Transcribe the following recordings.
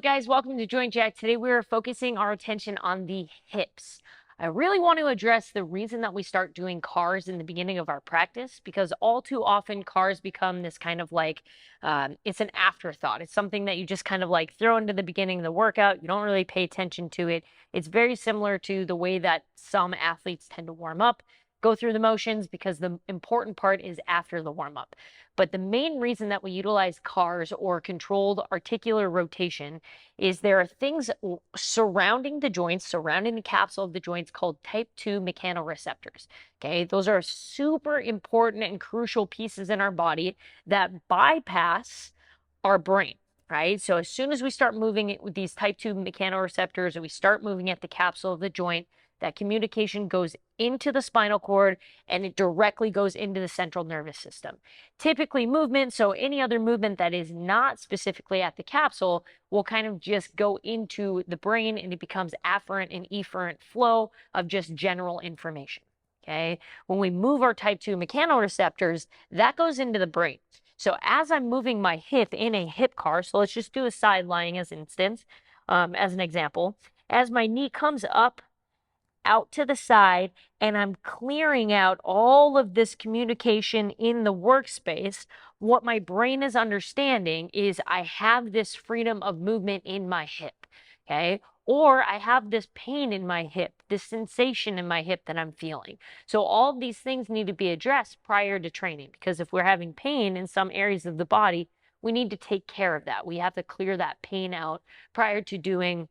up, guys? Welcome to Joint Jack. Today we are focusing our attention on the hips. I really want to address the reason that we start doing cars in the beginning of our practice, because all too often cars become this kind of like, it's an afterthought. It's something that you just kind of like throw into the beginning of the workout. You don't really pay attention to it. It's very similar to the way that some athletes tend to warm up, go through the motions, because the important part is after the warm up. But the main reason that we utilize cars or controlled articular rotation is there are things surrounding the joints, surrounding the capsule of the joints, called type 2 mechanoreceptors. Okay, those are super important and crucial pieces in our body that bypass our brain. Right. So as soon as we start moving with these type 2 mechanoreceptors and we start moving at the capsule of the joint, that communication goes into the spinal cord and it directly goes into the central nervous system. Typically movement, so any other movement that is not specifically at the capsule, will kind of just go into the brain, and it becomes afferent and efferent flow of just general information. Okay. When we move our type 2 mechanoreceptors, that goes into the brain. So as I'm moving my hip in a hip car, so let's just do a side lying as an instance, as an example. As my knee comes up out to the side and I'm clearing out all of this communication in the workspace, what my brain is understanding is I have this freedom of movement in my hip, okay? Or I have this pain in my hip, this sensation in my hip that I'm feeling. So all of these things need to be addressed prior to training, because if we're having pain in some areas of the body, we need to take care of that. We have to clear that pain out prior to doing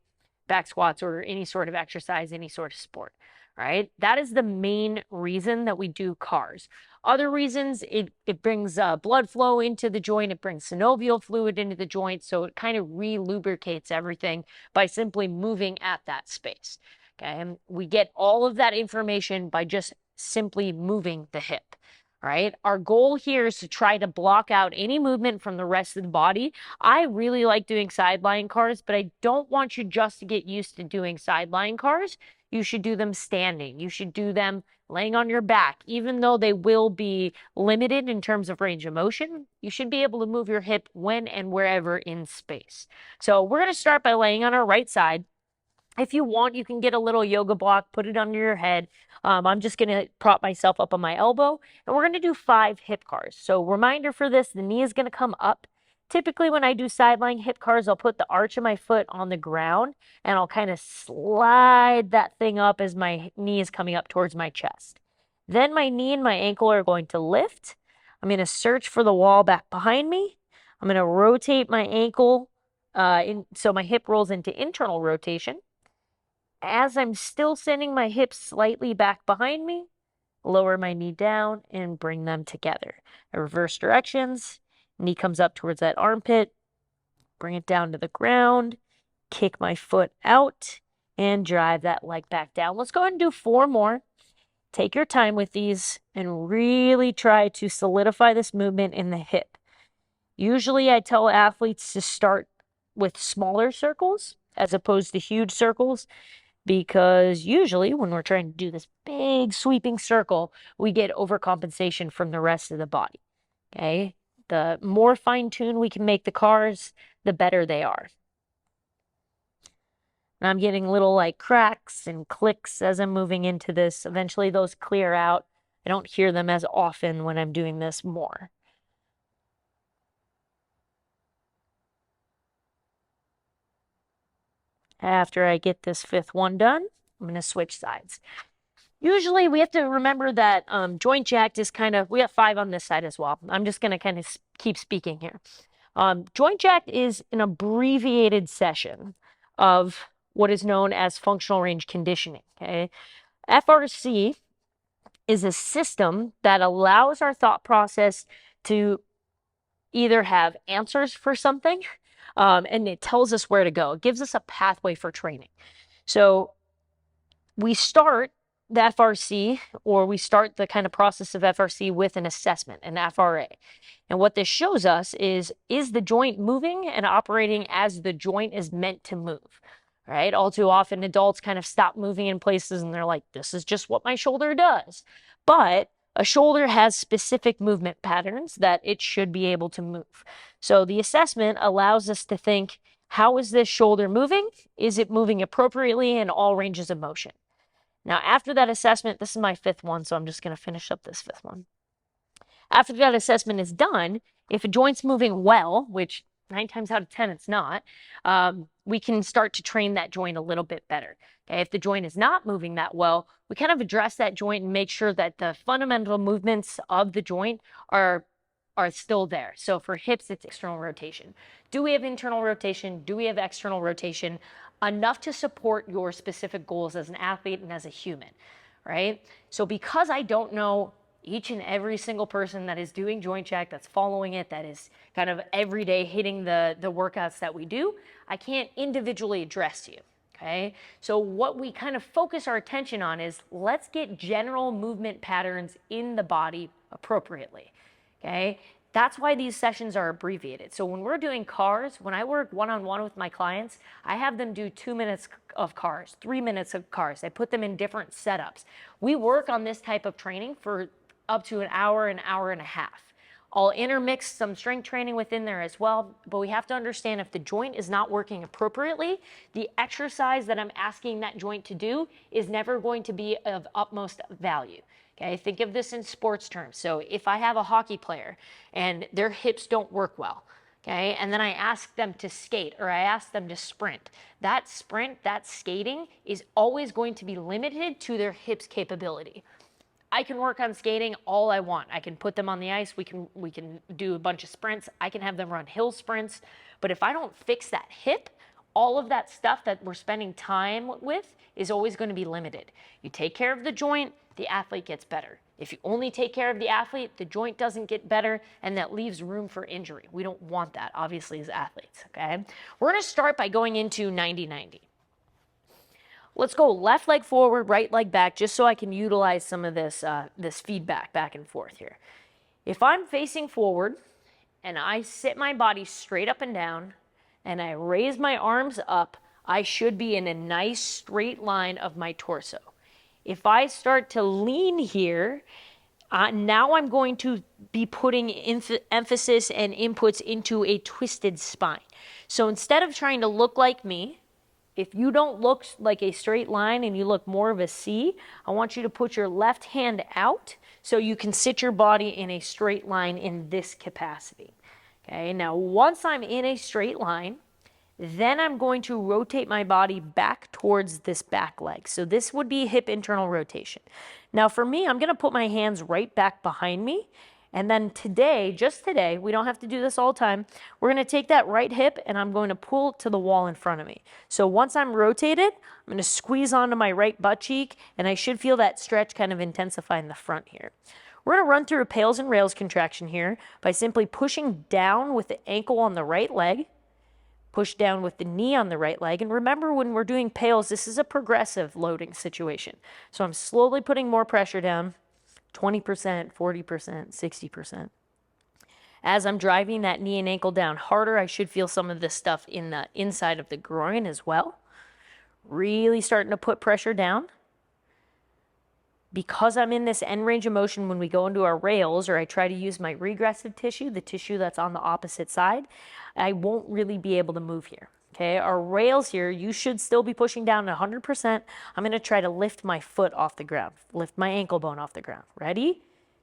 back squats or any sort of exercise, any sort of sport, right? That is the main reason that we do cars. Other reasons, it brings blood flow into the joint, it brings synovial fluid into the joint, so it kind of re-lubricates everything by simply moving at that space, okay? And we get all of that information by just simply moving the hip. Right? Our goal here is to try to block out any movement from the rest of the body. I really like doing sideline cars, but I don't want you just to get used to doing sideline cars. You should do them standing. You should do them laying on your back. Even though they will be limited in terms of range of motion, you should be able to move your hip when and wherever in space. So we're going to start by laying on our right side. If you want, you can get a little yoga block, put it under your head. I'm just going to prop myself up on my elbow, and we're going to do 5 hip cars. So reminder for this, the knee is going to come up. Typically, when I do sideline hip cars, I'll put the arch of my foot on the ground, and I'll kind of slide that thing up as my knee is coming up towards my chest. Then my knee and my ankle are going to lift. I'm going to search for the wall back behind me. I'm going to rotate my ankle so my hip rolls into internal rotation. As I'm still sending my hips slightly back behind me, lower my knee down and bring them together. I reverse directions, knee comes up towards that armpit, bring it down to the ground, kick my foot out, and drive that leg back down. Let's go ahead and do 4 more. Take your time with these and really try to solidify this movement in the hip. Usually I tell athletes to start with smaller circles as opposed to huge circles, because usually when we're trying to do this big sweeping circle, we get overcompensation from the rest of the body, okay? The more fine-tuned we can make the cars, the better they are. And I'm getting little like cracks and clicks as I'm moving into this. Eventually those clear out. I don't hear them as often when I'm doing this more. After I get this 5th one done, I'm going to switch sides. Usually we have to remember that joint jacked is kind of, we have 5 on this side as well. I'm just going to kind of keep speaking here. Joint jacked is an abbreviated session of what is known as functional range conditioning, okay? FRC is a system that allows our thought process to either have answers for something, and it tells us where to go. It gives us a pathway for training. So we start the FRC, or we start the kind of process of FRC with an assessment, an FRA. And what this shows us is the joint moving and operating as the joint is meant to move, right? All too often adults kind of stop moving in places and they're like, this is just what my shoulder does. But a shoulder has specific movement patterns that it should be able to move. So the assessment allows us to think, How is this shoulder moving? Is it moving appropriately in all ranges of motion? Now, after that assessment, this is my 5th one, so I'm just going to finish up this 5th one. After that assessment is done, if a joint's moving well, which 9 times out of 10 it's not, we can start to train that joint a little bit better. Okay, if the joint is not moving that well, we kind of address that joint and make sure that the fundamental movements of the joint are still there. So for hips, it's external rotation. Do we have internal rotation? Do we have external rotation? Enough to support your specific goals as an athlete and as a human, right? So because I don't know each and every single person that is doing joint check, that's following it, that is kind of every day hitting the workouts that we do, I can't individually address you. Okay, so what we kind of focus our attention on is let's get general movement patterns in the body appropriately. Okay, that's why these sessions are abbreviated. So when we're doing cars, when I work one-on-one with my clients, I have them do 2 minutes of cars, 3 minutes of cars. I put them in different setups. We work on this type of training for up to an hour and a half. I'll intermix some strength training within there as well, but we have to understand if the joint is not working appropriately, the exercise that I'm asking that joint to do is never going to be of utmost value. Okay, think of this in sports terms. So if I have a hockey player and their hips don't work well, okay, and then I ask them to skate or I ask them to sprint, that skating is always going to be limited to their hips capability. I can work on skating all I want. I can put them on the ice. We can do a bunch of sprints. I can have them run hill sprints. But if I don't fix that hip, all of that stuff that we're spending time with is always going to be limited. You take care of the joint, the athlete gets better. If you only take care of the athlete, the joint doesn't get better, and that leaves room for injury. We don't want that, obviously, as athletes, okay? We're going to start by going into 90-90. Let's go left leg forward, right leg back, just so I can utilize some of this, this feedback back and forth here. If I'm facing forward and I sit my body straight up and down and I raise my arms up, I should be in a nice straight line of my torso. If I start to lean here, now I'm going to be putting emphasis and inputs into a twisted spine. So instead of trying to look like me, if you don't look like a straight line and you look more of a C, I want you to put your left hand out so you can sit your body in a straight line in this capacity. Okay, now once I'm in a straight line, then I'm going to rotate my body back towards this back leg. So this would be hip internal rotation. Now for me, I'm going to put my hands right back behind me. And then today, just today, we don't have to do this all the time, we're going to take that right hip and I'm going to pull to the wall in front of me. So once I'm rotated, I'm going to squeeze onto my right butt cheek and I should feel that stretch kind of intensify in the front here. We're going to run through a pails and rails contraction here by simply pushing down with the ankle on the right leg, push down with the knee on the right leg. And remember, when we're doing pails, this is a progressive loading situation. So I'm slowly putting more pressure down. 20%, 40%, 60%. As I'm driving that knee and ankle down harder, I should feel some of this stuff in the inside of the groin as well. Really starting to put pressure down. Because I'm in this end range of motion when we go into our rails, or I try to use my regressive tissue, the tissue that's on the opposite side, I won't really be able to move here. Okay, our rails here, you should still be pushing down 100%. I'm going to try to lift my foot off the ground, lift my ankle bone off the ground. Ready?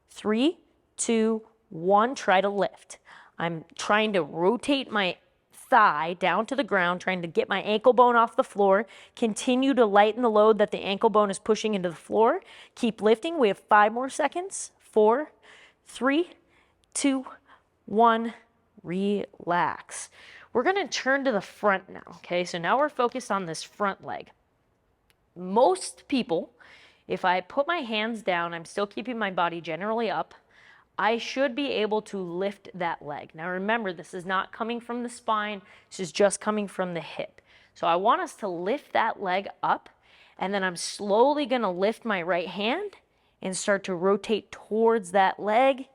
3, 2, 1, try to lift. I'm trying to rotate my thigh down to the ground, trying to get my ankle bone off the floor. Continue to lighten the load that the ankle bone is pushing into the floor. Keep lifting. We have 5 more seconds. 4, 3, 2, 1, relax. We're going to turn to the front now, okay? So now we're focused on this front leg. Most people, if I put my hands down, I'm still keeping my body generally up, I should be able to lift that leg. Now remember, this is not coming from the spine, this is just coming from the hip. So I want us to lift that leg up, and then I'm slowly going to lift my right hand and start to rotate towards that leg,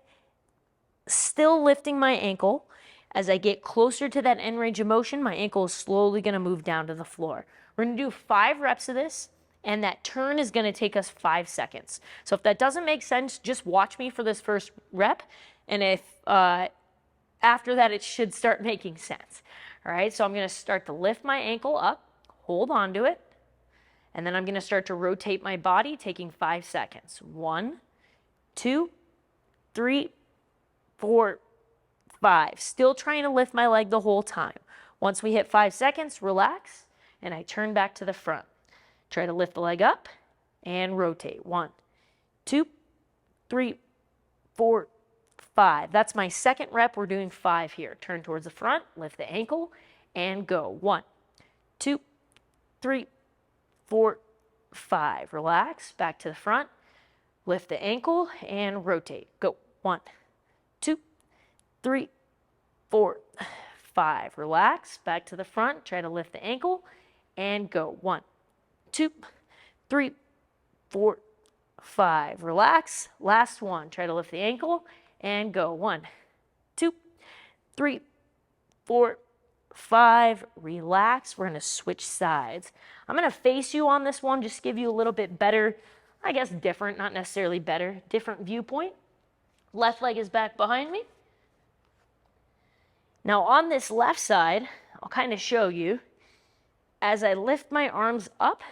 still lifting my ankle. As I get closer to that end range of motion, my ankle is slowly going to move down to the floor. We're going to do 5 reps of this, and that turn is going to take us 5 seconds. So if that doesn't make sense, just watch me for this first rep, and if after that it should start making sense. All right, so I'm going to start to lift my ankle up, hold on to it, and then I'm going to start to rotate my body, taking 5 seconds. 1, 2, 3, 4, 5. Still trying to lift my leg the whole time. Once we hit 5 seconds, relax, and I turn back to the front. Try to lift the leg up and rotate. 1, 2, 3, 4, 5. That's my second rep. We're doing 5 here. Turn towards the front, lift the ankle, and go. 1, 2, 3, 4, 5. Relax, back to the front, lift the ankle, and rotate. Go. 1, 2, 3, 4, 5. Relax, back to the front, try to lift the ankle, and go. 1, 2, 3, 4, 5. Relax, last one. Try to lift the ankle, and go. 1, 2, 3, 4, 5. Relax. We're going to switch sides. I'm going to face you on this one, just give you a little bit better, I guess different, not necessarily better, different viewpoint. Left leg is back behind me. Now on this left side, I'll kind of show you, as I lift my arms up,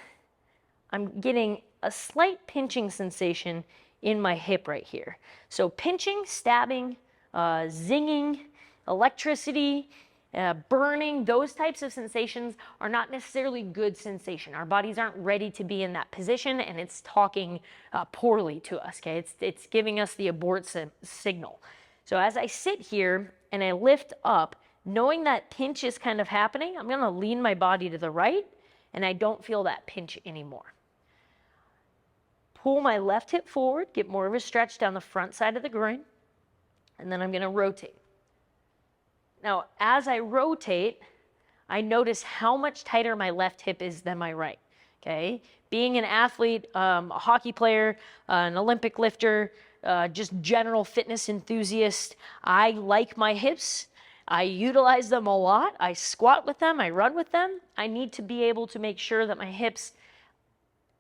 I'm getting a slight pinching sensation in my hip right here. So pinching, stabbing, zinging, electricity, burning, those types of sensations are not necessarily good sensation. Our bodies aren't ready to be in that position, and it's talking poorly to us, okay? It's giving us the abort signal. So as I sit here and I lift up, knowing that pinch is kind of happening, I'm going to lean my body to the right, and I don't feel that pinch anymore. Pull my left hip forward, get more of a stretch down the front side of the groin, and then I'm going to rotate. Now, as I rotate, I notice how much tighter my left hip is than my right, okay? Being an athlete, a hockey player, an Olympic lifter, just general fitness enthusiast, I like my hips. I utilize them a lot. I squat with them. I run with them. I need to be able to make sure that my hips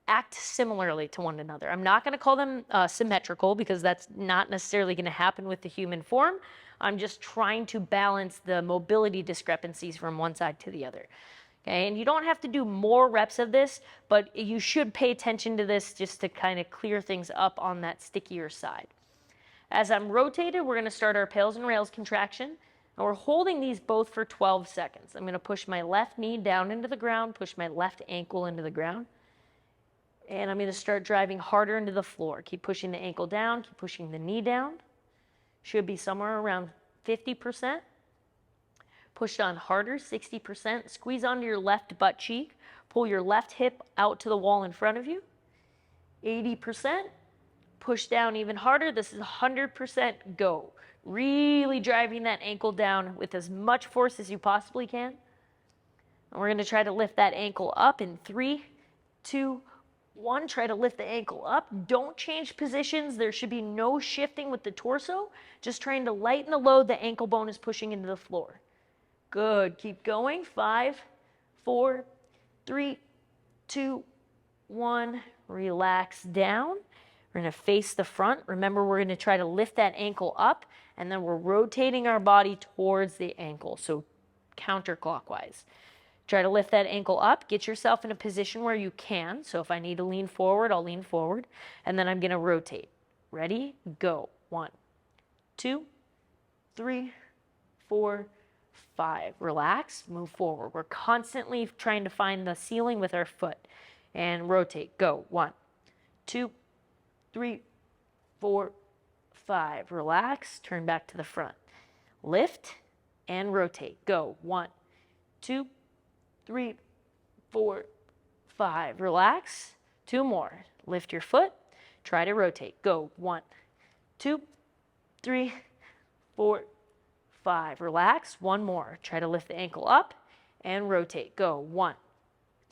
act similarly to one another. I'm not going to call them symmetrical, because that's not necessarily going to happen with the human form. I'm just trying to balance the mobility discrepancies from one side to the other. Okay, and you don't have to do more reps of this, but you should pay attention to this just to kind of clear things up on that stickier side. As I'm rotated, we're going to start our pales and rails contraction, and we're holding these both for 12 seconds. I'm going to push my left knee down into the ground, push my left ankle into the ground, and I'm going to start driving harder into the floor. Keep pushing the ankle down, keep pushing the knee down. Should be somewhere around 50%. Push on harder, 60%. Squeeze onto your left butt cheek. Pull your left hip out to the wall in front of you. 80%. Push down even harder. This is 100% go. Really driving that ankle down with as much force as you possibly can. And we're going to try to lift that ankle up in 3, 2, 1. Try to lift the ankle up. Don't change positions. There should be no shifting with the torso. Just trying to lighten the load the ankle bone is pushing into the floor. Good. Keep going. 5, 4, 3, 2, 1. Relax down. We're going to face the front. Remember, we're going to try to lift that ankle up, and then we're rotating our body towards the ankle, so counterclockwise. Try to lift that ankle up. Get yourself in a position where you can. So if I need to lean forward, I'll lean forward, and then I'm going to rotate. Ready? Go. 1, 2, 3, 4, 5. Relax. Move forward. We're constantly trying to find the ceiling with our foot. And rotate. Go. 1, 2, 3, 4, 5. Relax. Turn back to the front. Lift and rotate. Go. 1, 2, 3, 4, 5. Relax. 2 more. Lift your foot. Try to rotate. Go. 1, 2, 3, 4, 5. Relax. 1 more. Try to lift the ankle up and rotate. Go. 1,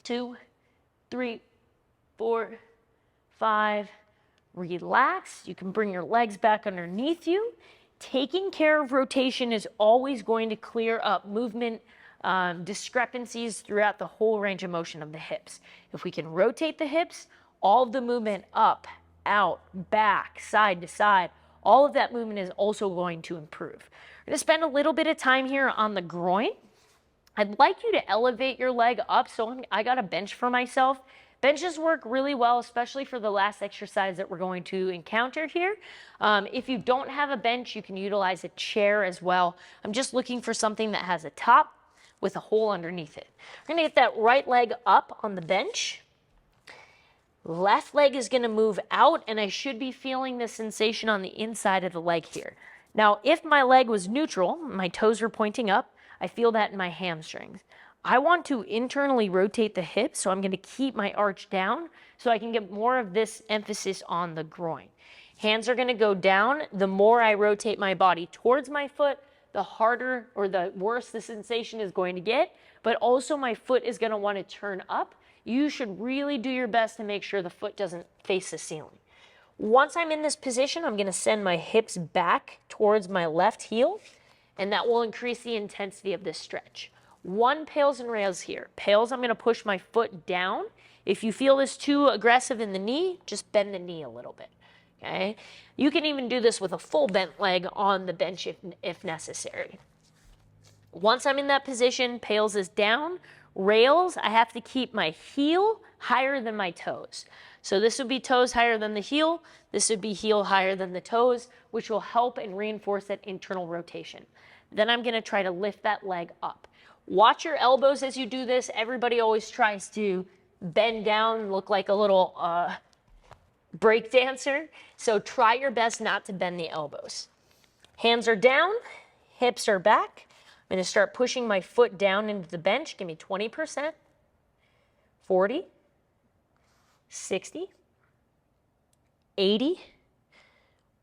2, 3, 4, 5. Relax. You can bring your legs back underneath you. Taking care of rotation is always going to clear up movement discrepancies throughout the whole range of motion of the hips. If we can rotate the hips, all of the movement up, out, back, side to side, all of that movement is also going to improve. We're going to spend a little bit of time here on the groin. I'd like you to elevate your leg up. So I got a bench for myself. Benches work really well, especially for the last exercise that we're going to encounter here. If you don't have a bench, you can utilize a chair as well. I'm just looking for something that has a top with a hole underneath it. We're gonna get that right leg up on the bench. Left leg is gonna move out, and I should be feeling the sensation on the inside of the leg here. Now, if my leg was neutral, my toes were pointing up, I feel that in my hamstrings. I want to internally rotate the hips, so I'm going to keep my arch down so I can get more of this emphasis on the groin. Hands are going to go down. The more I rotate my body towards my foot, the harder or the worse the sensation is going to get, but also my foot is going to want to turn up. You should really do your best to make sure the foot doesn't face the ceiling. Once I'm in this position, I'm going to send my hips back towards my left heel, and that will increase the intensity of this stretch. 1 pails and rails here. Pails, I'm going to push my foot down. If you feel this too aggressive in the knee, just bend the knee a little bit. Okay? You can even do this with a full bent leg on the bench if necessary. Once I'm in that position, pails is down. Rails, I have to keep my heel higher than my toes. So this would be toes higher than the heel. This would be heel higher than the toes, which will help and reinforce that internal rotation. Then I'm going to try to lift that leg up. Watch your elbows as you do this. Everybody always tries to bend down and look like a little break dancer. So try your best not to bend the elbows. Hands are down, hips are back. I'm going to start pushing my foot down into the bench. Give me 20%, 40, 60, 80,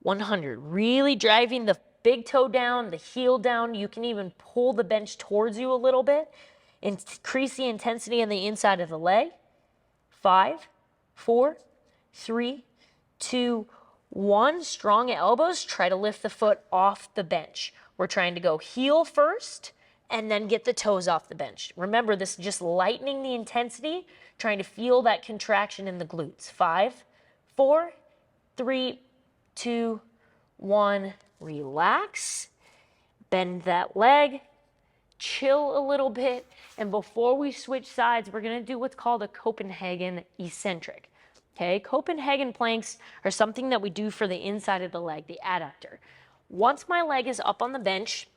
100. Really driving the big toe down, the heel down. You can even pull the bench towards you a little bit. Increase the intensity on the inside of the leg. 5, 4, 3, 2, 1. Strong elbows. Try to lift the foot off the bench. We're trying to go heel first and then get the toes off the bench. Remember, this is just lightening the intensity, trying to feel that contraction in the glutes. 5, 4, 3, 2, 1. Relax, bend that leg, chill a little bit, and before we switch sides, we're going to do what's called a Copenhagen eccentric. Okay, Copenhagen planks are something that we do for the inside of the leg, the adductor. Once my leg is up on the bench,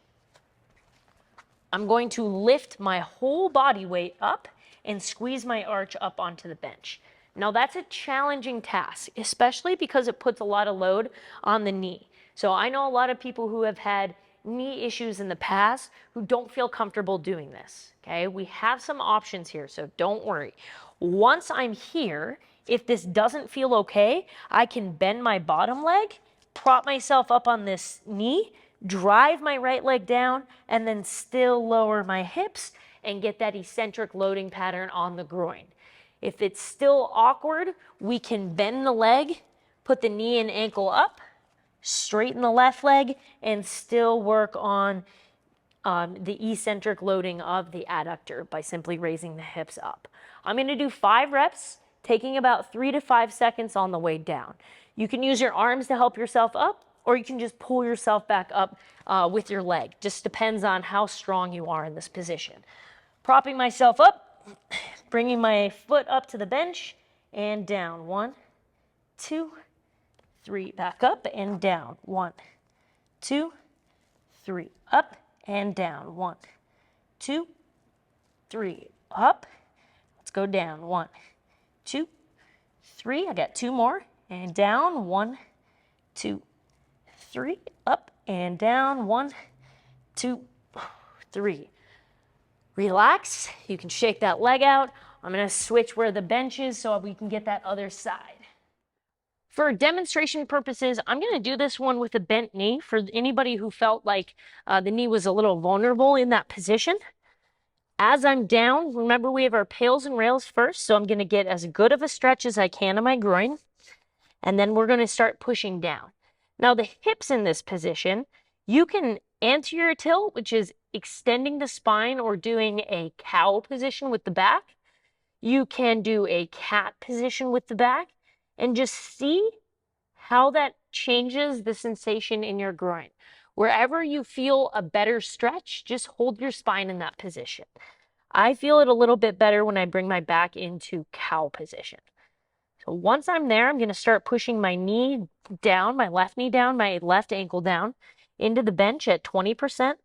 I'm going to lift my whole body weight up and squeeze my arch up onto the bench. Now that's a challenging task, especially because it puts a lot of load on the knee. So I know a lot of people who have had knee issues in the past who don't feel comfortable doing this. Okay, we have some options here, so don't worry. Once I'm here, if this doesn't feel okay, I can bend my bottom leg, prop myself up on this knee, drive my right leg down, and then still lower my hips and get that eccentric loading pattern on the groin. If it's still awkward, we can bend the leg, put the knee and ankle up, straighten the left leg, and still work on the eccentric loading of the adductor by simply raising the hips up. I'm going to do 5 reps, taking about 3 to 5 seconds on the way down. You can use your arms to help yourself up, or you can just pull yourself back up with your leg. Just depends on how strong you are in this position. Propping myself up, bringing my foot up to the bench and down. 1, 2, 3. Back up and down. 1, 2, 3. Up and down. 1, 2, 3. Up. Let's go down. 1, 2, 3. I got 2 more. And down. 1, 2, 3. Up and down. 1, 2, 3. Relax. You can shake that leg out. I'm going to switch where the bench is so we can get that other side. For demonstration purposes, I'm going to do this one with a bent knee for anybody who felt like the knee was a little vulnerable in that position. As I'm down, remember we have our pails and rails first, so I'm going to get as good of a stretch as I can in my groin, and then we're going to start pushing down. Now the hips in this position, you can anterior tilt, which is extending the spine or doing a cow position with the back. You can do a cat position with the back and just see how that changes the sensation in your groin. Wherever you feel a better stretch, just hold your spine in that position. I feel it a little bit better when I bring my back into cow position. So once I'm there, I'm going to start pushing my knee down, my left knee down, my left ankle down into the bench at 20%. I'm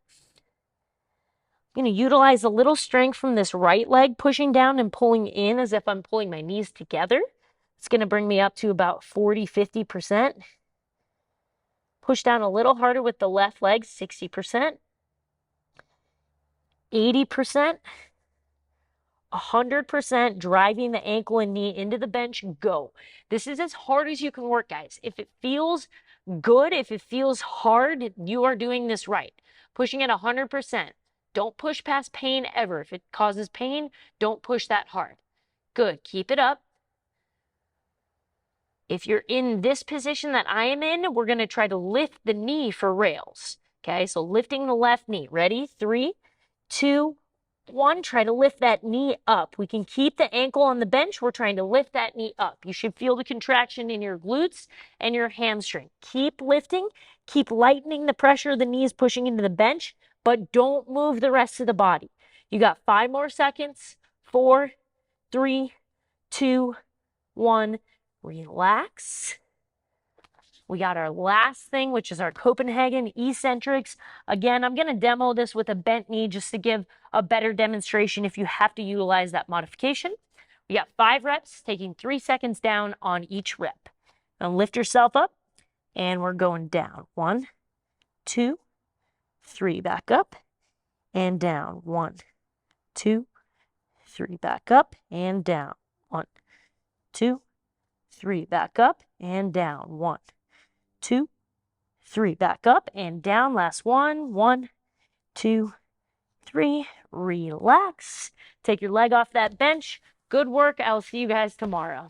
going to utilize a little strength from this right leg pushing down and pulling in as if I'm pulling my knees together. It's going to bring me up to about 40, 50%. Push down a little harder with the left leg, 60%, 80%, 100%, driving the ankle and knee into the bench. Go. This is as hard as you can work, guys. If it feels good, if it feels hard, you are doing this right. Pushing at 100%. Don't push past pain ever. If it causes pain, don't push that hard. Good. Keep it up. If you're in this position that I am in, we're going to try to lift the knee for rails. Okay, so lifting the left knee. Ready? 3, 2, 1. Try to lift that knee up. We can keep the ankle on the bench. We're trying to lift that knee up. You should feel the contraction in your glutes and your hamstring. Keep lifting. Keep lightening the pressure of the knees pushing into the bench, but don't move the rest of the body. You got 5 more seconds. 4, 3, 2, 1. Relax. We got our last thing, which is our Copenhagen eccentrics. Again, I'm going to demo this with a bent knee just to give a better demonstration if you have to utilize that modification. We got 5 reps, taking 3 seconds down on each rep. Now lift yourself up, and we're going down. 1, 2, 3, back up, and down. 1, 2, 3, back up, and down. 1, 2, 3, back up, and down. 1, 2, 3, back up and down. Last one. 1, 2, 3. Relax. Take your leg off that bench. Good work. I'll see you guys tomorrow.